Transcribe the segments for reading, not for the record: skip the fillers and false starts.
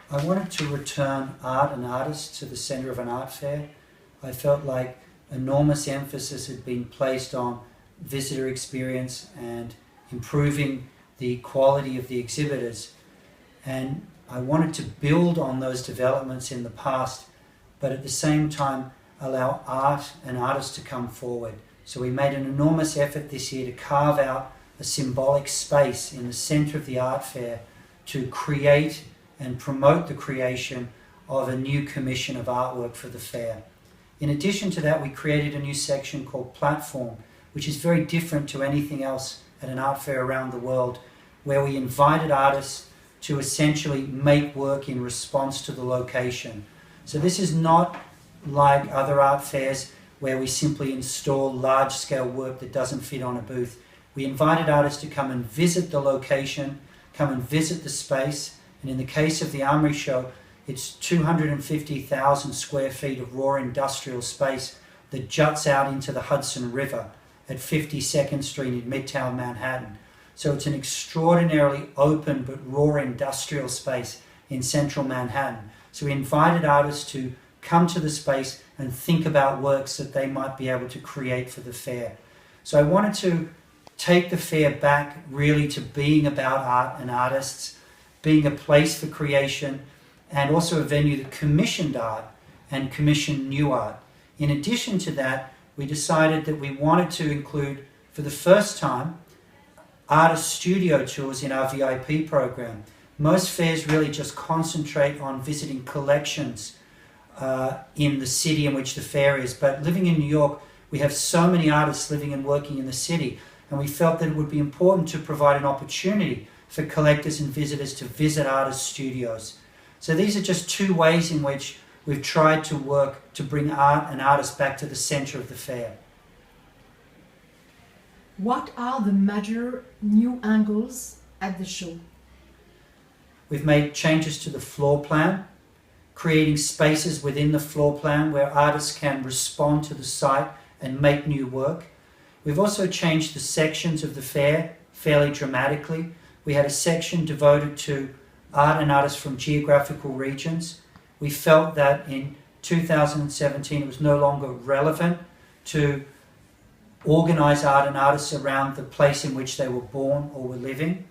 I wanted to return art and artists to the centre of an art fair. I felt like enormous emphasis had been placed on visitor experience and improving the quality of the exhibitors. And I wanted to build on those developments in the past, but at the same time allow art and artists to come forward. So we made an enormous effort this year to carve out a symbolic space in the centre of the art fair to create and promote the creation of a new commission of artwork for the fair. In addition to that, we created a new section called Platform, which is very different to anything else at an art fair around the world, where we invited artists to essentially make work in response to the location. So this is not like other art fairs where we simply install large-scale work that doesn't fit on a booth. We invited artists to come and visit the location, come and visit the space, and in the case of the Armory Show, it's 250,000 square feet of raw industrial space that juts out into the Hudson River at 52nd Street in Midtown Manhattan. So it's an extraordinarily open but raw industrial space in central Manhattan. So we invited artists to come to the space and think about works that they might be able to create for the fair. So I wanted to take the fair back really to being about art and artists, being a place for creation, and also a venue that commissioned art and commissioned new art. In addition to that, we decided that we wanted to include, for the first time, artist studio tours in our VIP program. Most fairs really just concentrate on visiting collections in the city in which the fair is, but living in New York, we have so many artists living and working in the city, and we felt that it would be important to provide an opportunity for collectors and visitors to visit artist studios. So these are just two ways in which we've tried to work to bring art and artists back to the center of the fair. What are the major new angles at the show? We've made changes to the floor plan, creating spaces within the floor plan where artists can respond to the site and make new work. We've also changed the sections of the fair fairly dramatically. We had a section devoted to art and artists from geographical regions. We felt that in 2017 it was no longer relevant to organize art and artists around the place in which they were born or were living.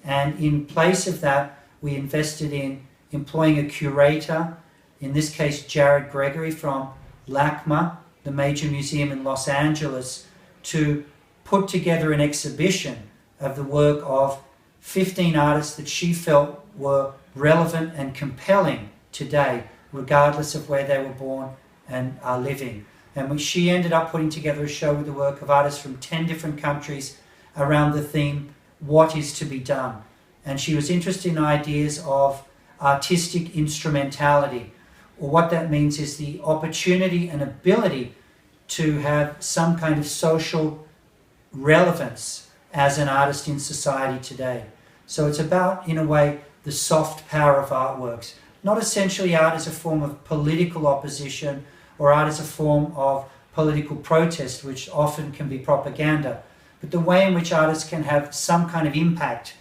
And in place of that, we invested in employing a curator, in this case Jared Gregory from LACMA, the major museum in Los Angeles, to put together an exhibition of the work of 15 artists that she felt were relevant and compelling today, regardless of where they were born and are living. And she ended up putting together a show with the work of artists from 10 different countries around the theme, what is to be done? And she was interested in ideas of artistic instrumentality, or what that means is the opportunity and ability to have some kind of social relevance as an artist in society today. So it's about, in a way, the soft power of artworks. Not essentially art as a form of political opposition or art as a form of political protest, which often can be propaganda, but the way in which artists can have some kind of impact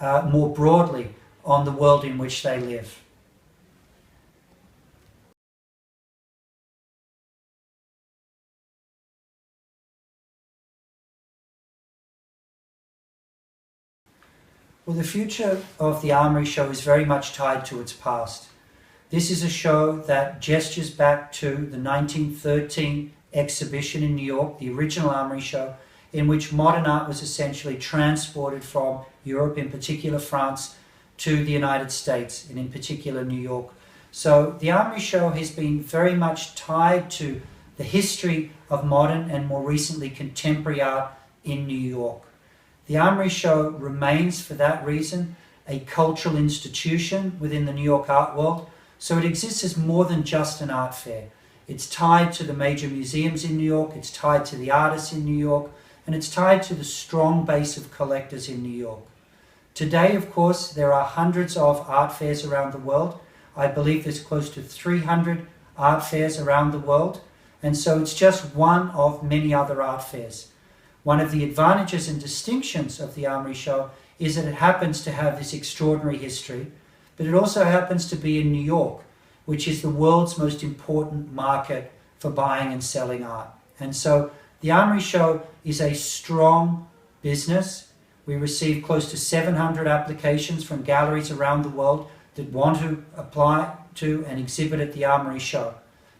more broadly on the world in which they live. Well, the future of the Armory Show is very much tied to its past. This is a show that gestures back to the 1913 exhibition in New York, the original Armory Show, in which modern art was essentially transported from Europe, in particular France, to the United States, and in particular New York. So the Armory Show has been very much tied to the history of modern and more recently contemporary art in New York. The Armory Show remains, for that reason, a cultural institution within the New York art world, so it exists as more than just an art fair. It's tied to the major museums in New York, it's tied to the artists in New York, and it's tied to the strong base of collectors in New York. Today, of course, there are hundreds of art fairs around the world. I believe there's close to 300 art fairs around the world, and so it's just one of many other art fairs. One of the advantages and distinctions of the Armory Show is that it happens to have this extraordinary history. but it also happens to be in New York, which is the world's most important market for buying and selling art. And so the Armory Show is a strong business. We receive close to 700 applications from galleries around the world that want to apply to and exhibit at the Armory Show.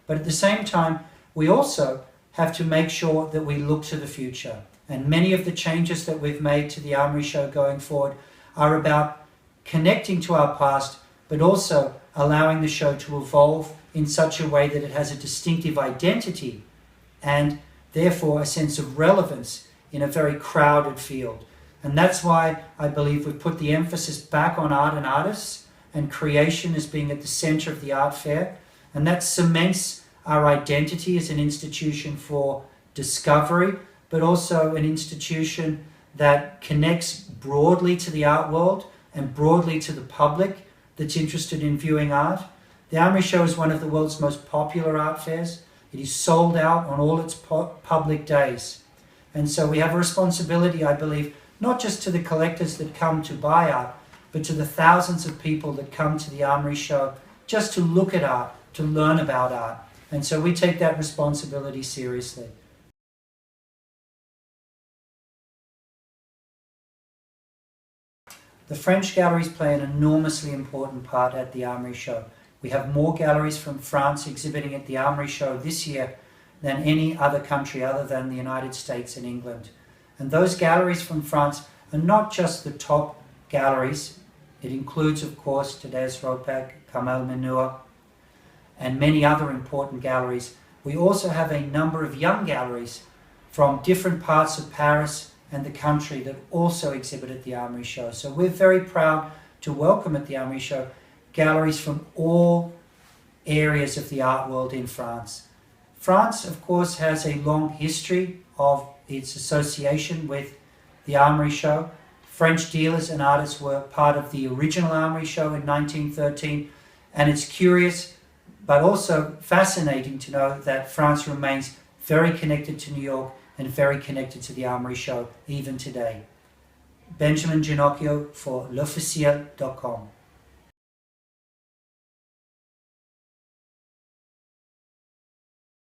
But at the same time, we also have to make sure that we look to the future. And many of the changes that we've made to the Armory Show going forward are about connecting to our past, but also allowing the show to evolve in such a way that it has a distinctive identity and therefore a sense of relevance in a very crowded field. And that's why I believe we've put the emphasis back on art and artists and creation as being at the center of the art fair. And that cements our identity as an institution for discovery, but also an institution that connects broadly to the art world and broadly to the public that's interested in viewing art. The Armory Show is one of the world's most popular art fairs. It is sold out on all its public days. And so we have a responsibility, I believe, not just to the collectors that come to buy art, but to the thousands of people that come to the Armory Show just to look at art, to learn about art. And so we take that responsibility seriously. The French galleries play an enormously important part at the Armory Show. We have more galleries from France exhibiting at the Armory Show this year than any other country other than the United States and England. And those galleries from France are not just the top galleries. It includes, of course, Tadeusz Ropek, Kamel Menua, and many other important galleries. We also have a number of young galleries from different parts of Paris and the country that also exhibit at the Armory Show. So we're very proud to welcome at the Armory Show galleries from all areas of the art world in France. France, of course, has a long history of its association with the Armory Show. French dealers and artists were part of the original Armory Show in 1913, and it's curious but also fascinating to know that France remains very connected to New York and very connected to the Armory Show even today. Benjamin Genocchio for l'officiel.com.